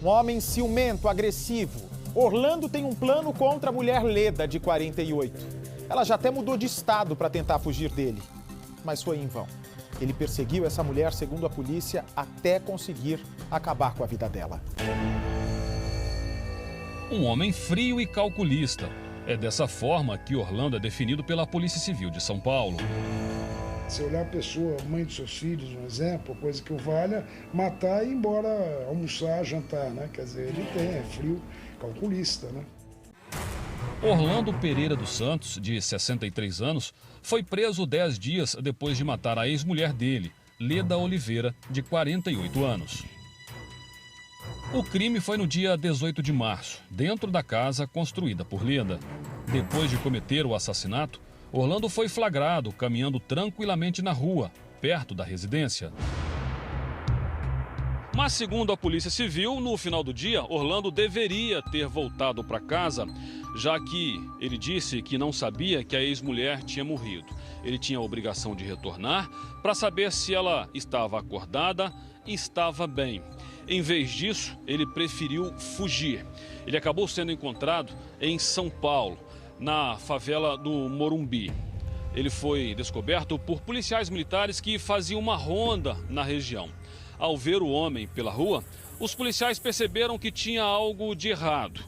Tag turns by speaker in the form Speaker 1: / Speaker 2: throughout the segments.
Speaker 1: Um homem ciumento, agressivo. Orlando tem um plano contra a mulher Leda, de 48. Ela já até mudou de estado para tentar fugir dele, mas foi em vão. Ele perseguiu essa mulher, segundo a polícia, até conseguir acabar com a vida dela.
Speaker 2: Um homem frio e calculista. É dessa forma que Orlando é definido pela Polícia Civil de São Paulo.
Speaker 3: Se olhar a pessoa, mãe dos seus filhos, um exemplo, coisa que o valha, matar e ir embora almoçar, jantar, né? Quer dizer, ele é frio, calculista, né?
Speaker 2: Orlando Pereira dos Santos, de 63 anos, foi preso 10 dias depois de matar a ex-mulher dele, Leda Oliveira, de 48 anos. O crime foi no dia 18 de março, dentro da casa construída por Leda. Depois de cometer o assassinato, Orlando foi flagrado caminhando tranquilamente na rua, perto da residência. Mas, segundo a Polícia Civil, no final do dia, Orlando deveria ter voltado para casa, já que ele disse que não sabia que a ex-mulher tinha morrido. Ele tinha a obrigação de retornar para saber se ela estava acordada e estava bem. Em vez disso, ele preferiu fugir. Ele acabou sendo encontrado em São Paulo, na favela do Morumbi. Ele foi descoberto por policiais militares que faziam uma ronda na região. Ao ver o homem pela rua, os policiais perceberam que tinha algo de errado.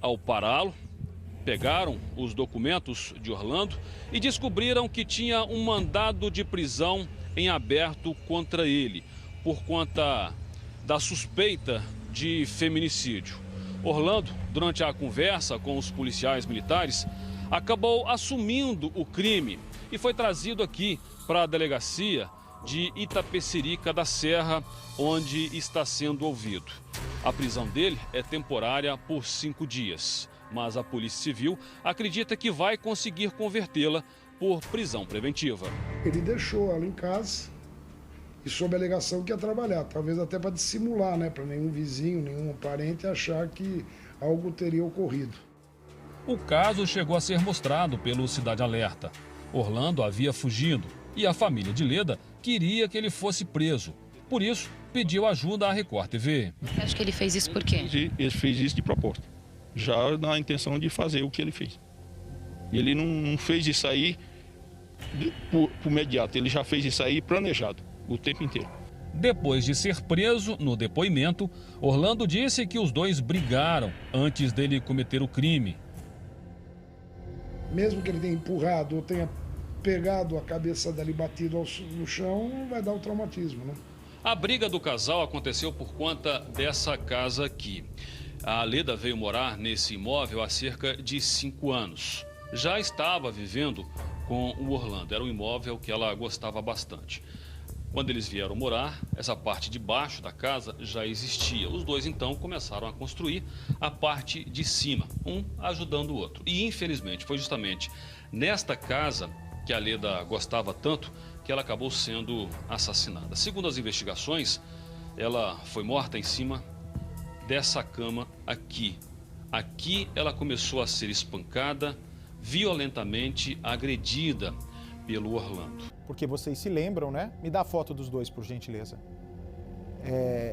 Speaker 2: Ao pará-lo, pegaram os documentos de Orlando e descobriram que tinha um mandado de prisão em aberto contra ele, por conta da suspeita de feminicídio. Orlando, durante a conversa com os policiais militares, acabou assumindo o crime e foi trazido aqui para a delegacia de Itapecerica da Serra, onde está sendo ouvido. A prisão dele é temporária por 5 dias, mas a Polícia Civil acredita que vai conseguir convertê-la por prisão preventiva.
Speaker 3: Ele deixou ela em casa e sob a alegação que ia trabalhar, talvez até para dissimular, né, para nenhum vizinho, nenhum parente achar que algo teria ocorrido.
Speaker 2: O caso chegou a ser mostrado pelo Cidade Alerta. Orlando havia fugido e a família de Leda queria que ele fosse preso. Por isso, pediu ajuda à Record TV.
Speaker 4: Você acha que ele fez isso por quê?
Speaker 5: Ele fez isso de propósito, já na intenção de fazer o que ele fez. Ele não fez isso aí por imediato, ele já fez isso aí planejado o tempo inteiro.
Speaker 2: Depois de ser preso, no depoimento, Orlando disse que os dois brigaram antes dele cometer o crime.
Speaker 3: Mesmo que ele tenha empurrado ou tenha pegado a cabeça dela e batido no chão, vai dar o traumatismo, né?
Speaker 2: A briga do casal aconteceu por conta dessa casa aqui. A Leda veio morar nesse imóvel há cerca de 5 anos. Já estava vivendo com o Orlando, era um imóvel que ela gostava bastante. Quando eles vieram morar, essa parte de baixo da casa já existia. Os dois, então, começaram a construir a parte de cima, um ajudando o outro. E, infelizmente, foi justamente nesta casa que a Leda gostava tanto que ela acabou sendo assassinada. Segundo as investigações, ela foi morta em cima dessa cama aqui. Aqui ela começou a ser espancada, violentamente agredida pelo Orlando.
Speaker 1: Porque vocês se lembram, né? Me dá a foto dos dois, por gentileza.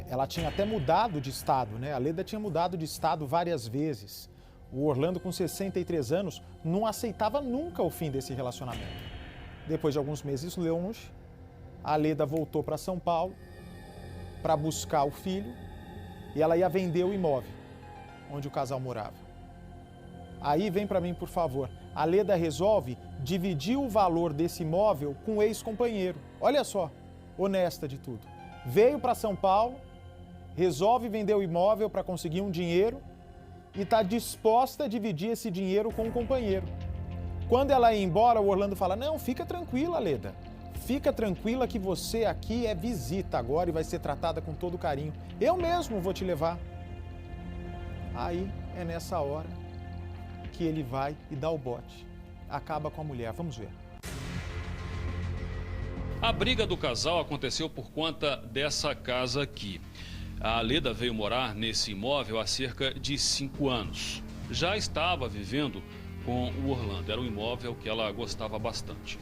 Speaker 1: Ela tinha até mudado de estado, né? A Leda tinha mudado de estado várias vezes. O Orlando, com 63 anos, não aceitava nunca o fim desse relacionamento. Depois de alguns meses longe, a Leda voltou para São Paulo para buscar o filho e ela ia vender o imóvel onde o casal morava. Aí vem para mim, por favor. A Leda resolve dividir o valor desse imóvel com o ex-companheiro. Olha só, honesta de tudo. Veio para São Paulo, resolve vender o imóvel para conseguir um dinheiro e está disposta a dividir esse dinheiro com o companheiro. Quando ela ia embora, o Orlando fala: não, fica tranquila, Leda. Fica tranquila que você aqui é visita agora e vai ser tratada com todo carinho. Eu mesmo vou te levar. Aí é nessa hora que ele vai e dá o bote. Acaba com a mulher. Vamos ver.
Speaker 2: A briga do casal aconteceu por conta dessa casa aqui. A Leda veio morar nesse imóvel há cerca de 5 anos. Já estava vivendo com o Orlando, era um imóvel que ela gostava bastante.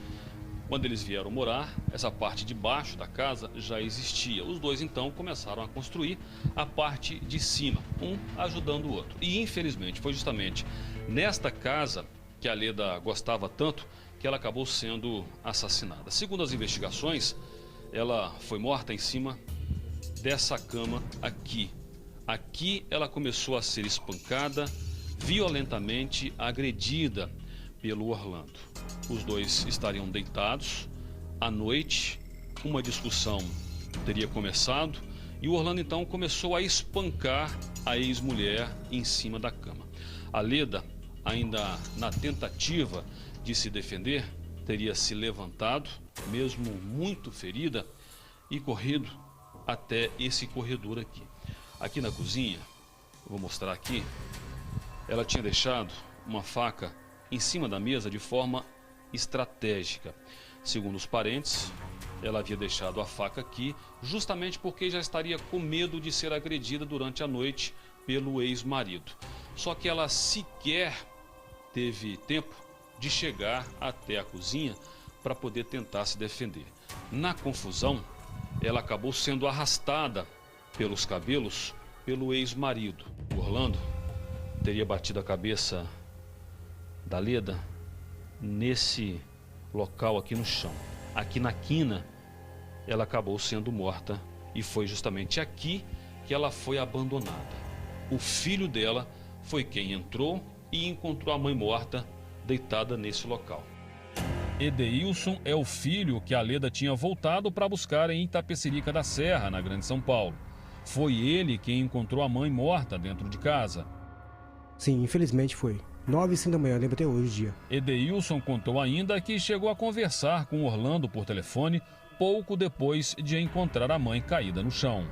Speaker 2: Quando eles vieram morar, essa parte de baixo da casa já existia. Os dois então começaram a construir a parte de cima, um ajudando o outro. E infelizmente foi justamente nesta casa que a Leda gostava tanto que ela acabou sendo assassinada. Segundo as investigações, ela foi morta em cima dessa cama aqui. Aqui ela começou a ser espancada, violentamente agredida pelo Orlando. Os dois estariam deitados. À noite, uma discussão teria começado e o Orlando então começou a espancar a ex-mulher em cima da cama. A Leda, ainda na tentativa de se defender, teria se levantado, mesmo muito ferida, e corrido até esse corredor aqui. Aqui na cozinha, vou mostrar aqui, ela tinha deixado uma faca em cima da mesa de forma estratégica. Segundo os parentes, ela havia deixado a faca aqui justamente porque já estaria com medo de ser agredida durante a noite pelo ex-marido. Só que ela sequer teve tempo de chegar até a cozinha para poder tentar se defender. Na confusão, ela acabou sendo arrastada pelos cabelos pelo ex-marido. Orlando teria batido a cabeça da Leda nesse local aqui no chão. Aqui na quina, ela acabou sendo morta e foi justamente aqui que ela foi abandonada. O filho dela foi quem entrou e encontrou a mãe morta deitada nesse local. Edeilson é o filho que a Leda tinha voltado para buscar em Itapecerica da Serra, na Grande São Paulo. Foi ele quem encontrou a mãe morta dentro de casa.
Speaker 6: Sim, infelizmente foi. 9h05 da manhã, lembro até hoje o dia.
Speaker 2: Edeilson contou ainda que chegou a conversar com Orlando por telefone pouco depois de encontrar a mãe caída no chão.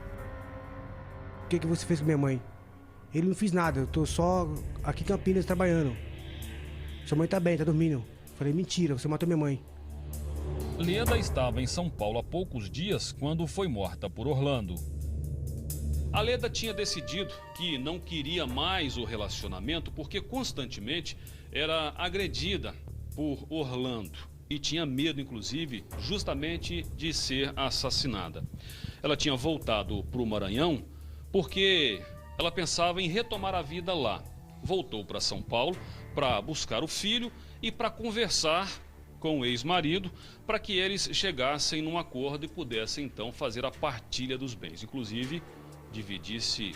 Speaker 6: O que você fez com minha mãe? Ele não fez nada, eu tô só aqui em Campinas trabalhando. Sua mãe tá bem, tá dormindo. Falei, mentira, você matou minha mãe.
Speaker 2: Leda estava em São Paulo há poucos dias quando foi morta por Orlando. A Leda tinha decidido que não queria mais o relacionamento porque constantemente era agredida por Orlando e tinha medo, inclusive, justamente de ser assassinada. Ela tinha voltado para o Maranhão porque ela pensava em retomar a vida lá. Voltou para São Paulo para buscar o filho e para conversar com o ex-marido para que eles chegassem num acordo e pudessem então fazer a partilha dos bens. Inclusive, dividisse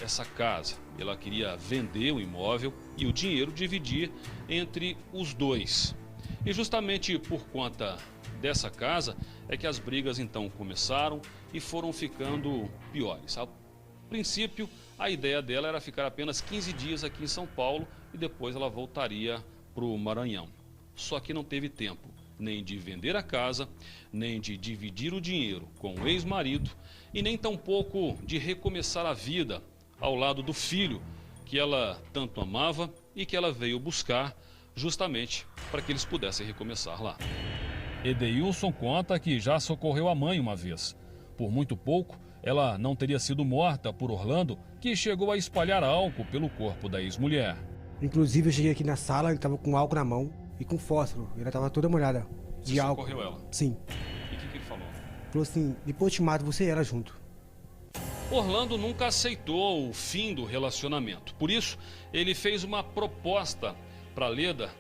Speaker 2: essa casa. Ela queria vender o imóvel e o dinheiro dividir entre os dois. E justamente por conta dessa casa é que as brigas então começaram e foram ficando piores. A princípio, a ideia dela era ficar apenas 15 dias aqui em São Paulo e depois ela voltaria para o Maranhão. Só que não teve tempo nem de vender a casa, nem de dividir o dinheiro com o ex-marido e nem tampouco de recomeçar a vida ao lado do filho que ela tanto amava e que ela veio buscar justamente para que eles pudessem recomeçar lá. Edeilson conta que já socorreu a mãe uma vez. Por muito pouco, ela não teria sido morta por Orlando, que chegou a espalhar álcool pelo corpo da ex-mulher.
Speaker 6: Inclusive, eu cheguei aqui na sala, ele estava com álcool na mão e com fósforo. Ela estava toda molhada de álcool.
Speaker 2: Você socorreu ela?
Speaker 6: Sim.
Speaker 2: E o que ele falou?
Speaker 6: Falou assim, depois eu te mato, você e ela junto.
Speaker 2: Orlando nunca aceitou o fim do relacionamento. Por isso, ele fez uma proposta para Leda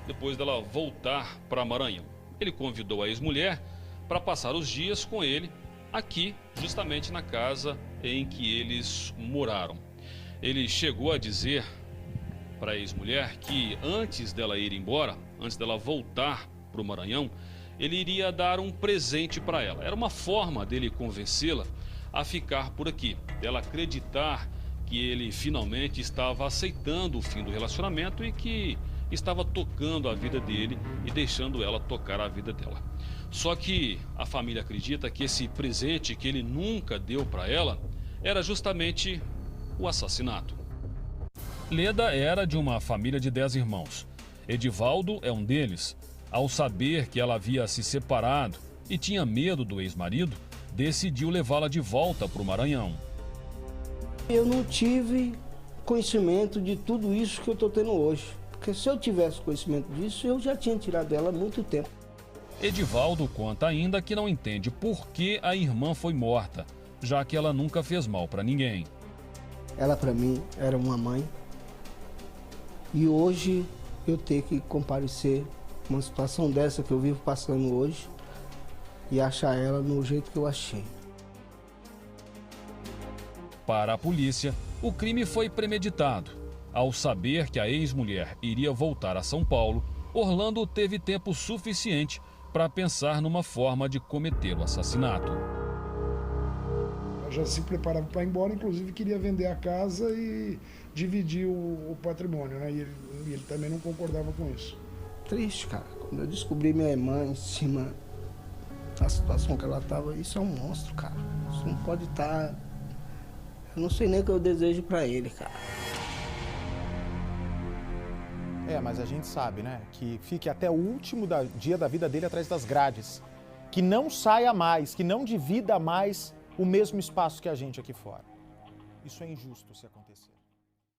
Speaker 2: depois dela voltar para Maranhão. Ele convidou a ex-mulher para passar os dias com ele aqui, justamente na casa em que eles moraram. Ele chegou a dizer para a ex-mulher que antes dela ir embora, antes dela voltar para o Maranhão, ele iria dar um presente para ela. Era uma forma dele convencê-la a ficar por aqui, dela acreditar que ele finalmente estava aceitando o fim do relacionamento e que estava tocando a vida dele e deixando ela tocar a vida dela. Só que a família acredita que esse presente que ele nunca deu para ela era justamente o assassinato. Leda era de uma família de 10 irmãos. Edivaldo é um deles. Ao saber que ela havia se separado e tinha medo do ex-marido, decidiu levá-la de volta para o Maranhão.
Speaker 7: Eu não tive conhecimento de tudo isso que eu estou tendo hoje. Porque se eu tivesse conhecimento disso, eu já tinha tirado ela há muito tempo.
Speaker 2: Edivaldo conta ainda que não entende por que a irmã foi morta, já que ela nunca fez mal para ninguém.
Speaker 7: Ela para mim era uma mãe e hoje eu tenho que comparecer uma situação dessa que eu vivo passando hoje e achar ela no jeito que eu achei.
Speaker 2: Para a polícia, o crime foi premeditado. Ao saber que a ex-mulher iria voltar a São Paulo, Orlando teve tempo suficiente para pensar numa forma de cometer o assassinato.
Speaker 3: Ela já se preparava para ir embora, inclusive queria vender a casa e dividir o patrimônio, né? E ele também não concordava com isso.
Speaker 7: Triste, cara. Quando eu descobri minha irmã em cima da situação que ela estava, isso é um monstro, cara. Isso não pode estar... Eu não sei nem o que eu desejo para ele, cara.
Speaker 1: Mas a gente sabe, né, que fique até o último dia da vida dele atrás das grades. Que não saia mais, que não divida mais o mesmo espaço que a gente aqui fora. Isso é injusto se acontecer.